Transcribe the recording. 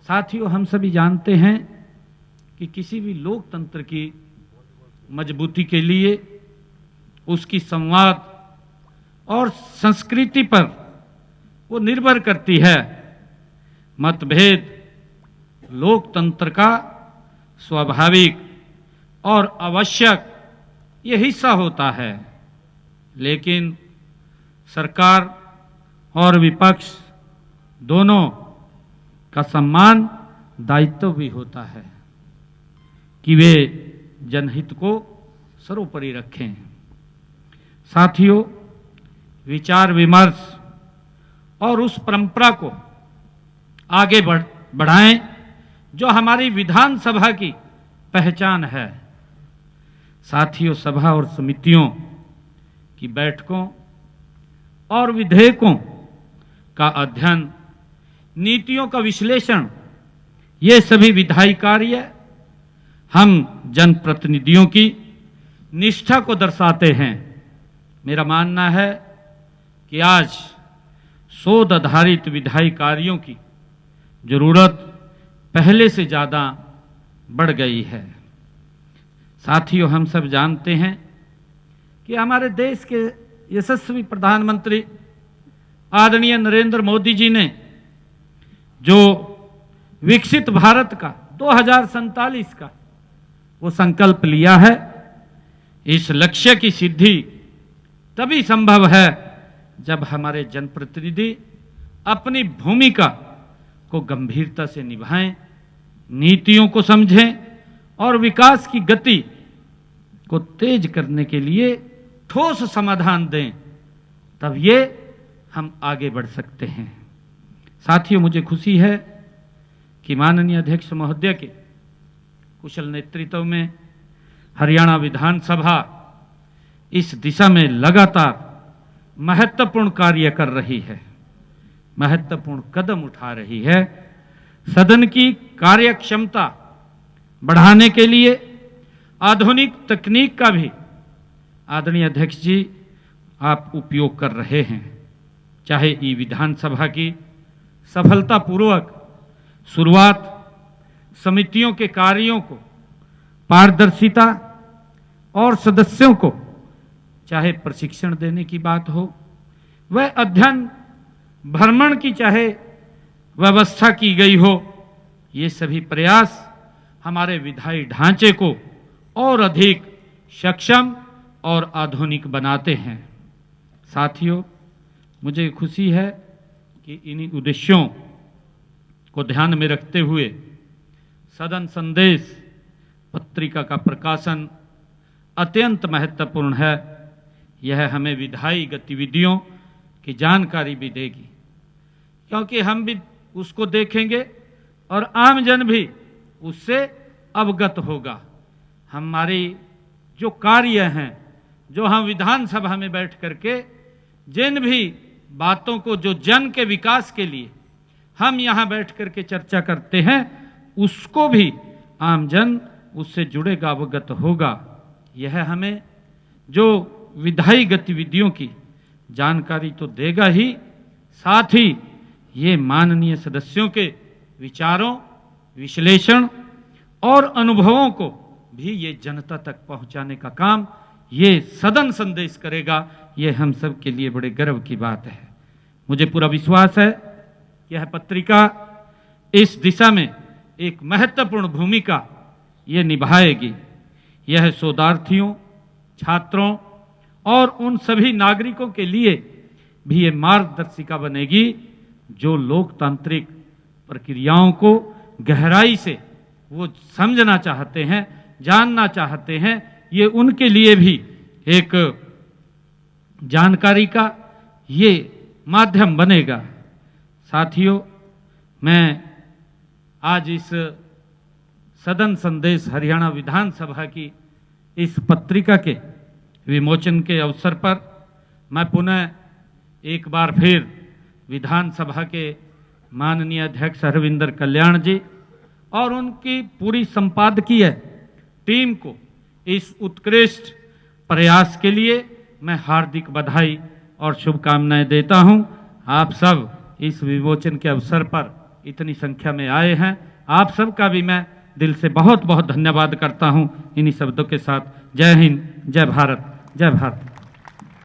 साथियों, हम सभी जानते हैं कि किसी भी लोकतंत्र की मजबूती के लिए उसकी संवाद और संस्कृति पर वो निर्भर करती है। मतभेद लोकतंत्र का स्वाभाविक और आवश्यक ये हिस्सा होता है, लेकिन सरकार और विपक्ष दोनों का सम्मान दायित्व भी होता है कि वे जनहित को सर्वोपरि रखें। साथियों, विचार विमर्श और उस परंपरा को आगे बढ़ाएं जो हमारी विधानसभा की पहचान है। साथियों, सभा और समितियों की बैठकों और विधेयकों का अध्ययन, नीतियों का विश्लेषण, ये सभी विधायी कार्य हम जनप्रतिनिधियों की निष्ठा को दर्शाते हैं। मेरा मानना है कि आज शोध आधारित विधायी कार्यों की जरूरत पहले से ज्यादा बढ़ गई है। साथियों, हम सब जानते हैं कि हमारे देश के यशस्वी प्रधानमंत्री आदरणीय नरेंद्र मोदी जी ने जो विकसित भारत का 2047 का वो संकल्प लिया है, इस लक्ष्य की सिद्धि तभी संभव है जब हमारे जनप्रतिनिधि अपनी भूमिका को गंभीरता से निभाएं, नीतियों को समझें और विकास की गति को तेज करने के लिए ठोस समाधान दें, तब ये हम आगे बढ़ सकते हैं। साथियों, मुझे खुशी है कि माननीय अध्यक्ष महोदय के कुशल नेतृत्व में हरियाणा विधानसभा इस दिशा में लगातार महत्वपूर्ण कार्य कर रही है, महत्वपूर्ण कदम उठा रही है। सदन की कार्यक्षमता बढ़ाने के लिए आधुनिक तकनीक का भी आदरणीय अध्यक्ष जी आप उपयोग कर रहे हैं। चाहे ई विधानसभा की सफलतापूर्वक शुरुआत, समितियों के कार्यों को पारदर्शिता और सदस्यों को चाहे प्रशिक्षण देने की बात हो, वह अध्ययन भ्रमण की चाहे व्यवस्था की गई हो, ये सभी प्रयास हमारे विधायी ढांचे को और अधिक सक्षम और आधुनिक बनाते हैं। साथियों, मुझे खुशी है कि इन्हीं उद्देश्यों को ध्यान में रखते हुए सदन संदेश पत्रिका का प्रकाशन अत्यंत महत्वपूर्ण है। यह हमें विधायी गतिविधियों की जानकारी भी देगी, क्योंकि हम भी उसको देखेंगे और आम जन भी उससे अवगत होगा। हमारी जो कार्य हैं, जो हम विधानसभा में बैठ करके जिन भी बातों को जो जन के विकास के लिए हम यहां बैठ करके चर्चा करते हैं, उसको भी आम जन उससे जुड़ेगा, अवगत होगा। यह हमें जो विधायी गतिविधियों की जानकारी तो देगा ही, साथ ही ये माननीय सदस्यों के विचारों, विश्लेषण और अनुभवों को भी ये जनता तक पहुंचाने का काम ये सदन संदेश करेगा। ये हम सब के लिए बड़े गर्व की बात है। मुझे पूरा विश्वास है कि यह पत्रिका इस दिशा में एक महत्वपूर्ण भूमिका ये निभाएगी। यह शोधार्थियों, छात्रों और उन सभी नागरिकों के लिए भी ये मार्गदर्शिका बनेगी जो लोकतांत्रिक प्रक्रियाओं को गहराई से वो समझना चाहते हैं, जानना चाहते हैं। ये उनके लिए भी एक जानकारी का ये माध्यम बनेगा। साथियों, मैं आज इस सदन संदेश हरियाणा विधानसभा की इस पत्रिका के विमोचन के अवसर पर मैं पुनः एक बार फिर विधानसभा के माननीय अध्यक्ष हरविंदर कल्याण जी और उनकी पूरी संपादकीय टीम को इस उत्कृष्ट प्रयास के लिए मैं हार्दिक बधाई और शुभकामनाएं देता हूं। आप सब इस विमोचन के अवसर पर इतनी संख्या में आए हैं। आप सबका भी मैं दिल से बहुत बहुत धन्यवाद करता हूं। इन्हीं शब्दों के साथ जय हिंद, जय भारत, जय भारत।